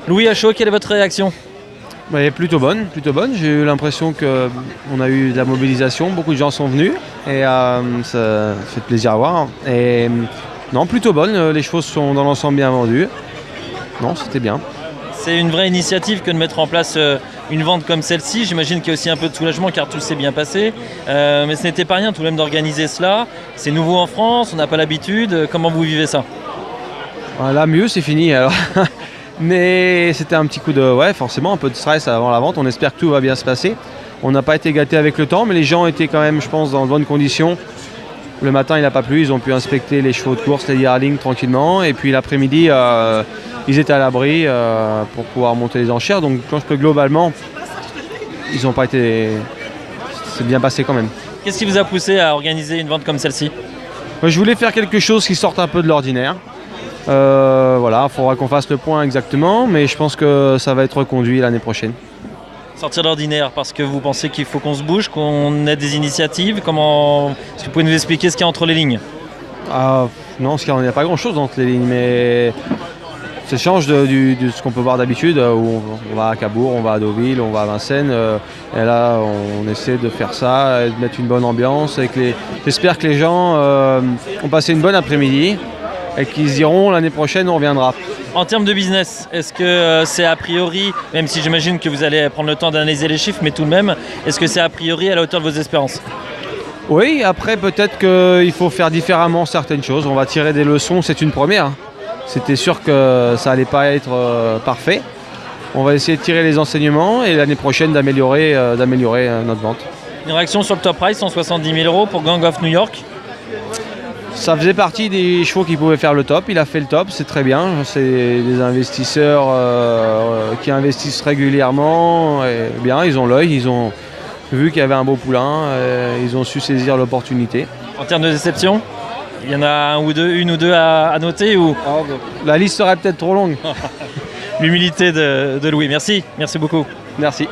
Louis à chaud, quelle est votre réaction? Ouais, plutôt bonne. J'ai eu l'impression qu'on a eu de la mobilisation, beaucoup de gens sont venus et ça fait plaisir à voir. Et non, plutôt bonne, les chevaux sont dans l'ensemble bien vendus. Non, c'était bien. C'est une vraie initiative que de mettre en place une vente comme celle-ci. J'imagine qu'il y a aussi un peu de soulagement car tout s'est bien passé. Mais ce n'était pas rien tout de même d'organiser cela. C'est nouveau en France, on n'a pas l'habitude. Comment vous vivez ça? Voilà, mieux, c'est fini alors. Mais c'était un petit coup de, forcément un peu de stress avant la vente. On espère que tout va bien se passer. On n'a pas été gâtés avec le temps, mais les gens étaient quand même, je pense, dans de bonnes conditions. Le matin, il n'a pas plu, ils ont pu inspecter les chevaux de course, les yearlings tranquillement. Et puis l'après-midi, ils étaient à l'abri pour pouvoir monter les enchères. Donc je pense que globalement, ils n'ont pas été... C'est bien passé quand même. Qu'est-ce qui vous a poussé à organiser une vente comme celle-ci? Moi, je voulais faire quelque chose qui sorte un peu de l'ordinaire. Voilà, il faudra qu'on fasse le point exactement, mais je pense que ça va être reconduit l'année prochaine. Sortir d'ordinaire parce que vous pensez qu'il faut qu'on se bouge, qu'on ait des initiatives. Est-ce que vous pouvez nous expliquer ce qu'il y a entre les lignes? Non, il n'y a pas grand-chose entre les lignes, mais ça change de ce qu'on peut voir d'habitude, où on va à Cabourg, on va à Deauville, on va à Vincennes, et là on essaie de faire ça, et de mettre une bonne ambiance. J'espère que les gens ont passé une bonne après-midi et qu'ils se diront l'année prochaine on reviendra. En termes de business, est-ce que c'est a priori, même si j'imagine que vous allez prendre le temps d'analyser les chiffres, mais tout de même, est-ce que c'est a priori à la hauteur de vos espérances? Oui, après peut-être qu'il faut faire différemment certaines choses, on va tirer des leçons, c'est une première. C'était sûr que ça n'allait pas être parfait. On va essayer de tirer les enseignements et l'année prochaine d'améliorer notre vente. Une réaction sur le top price, 170 000 € pour Gang of New York? Ça faisait partie des chevaux qui pouvaient faire le top, il a fait le top, c'est très bien. C'est des investisseurs qui investissent régulièrement. Et bien, ils ont l'œil, ils ont vu qu'il y avait un beau poulain, ils ont su saisir l'opportunité. En termes de déception, il y en a une ou deux à noter ou... La liste serait peut-être trop longue. L'humilité de Louis. Merci beaucoup. Merci.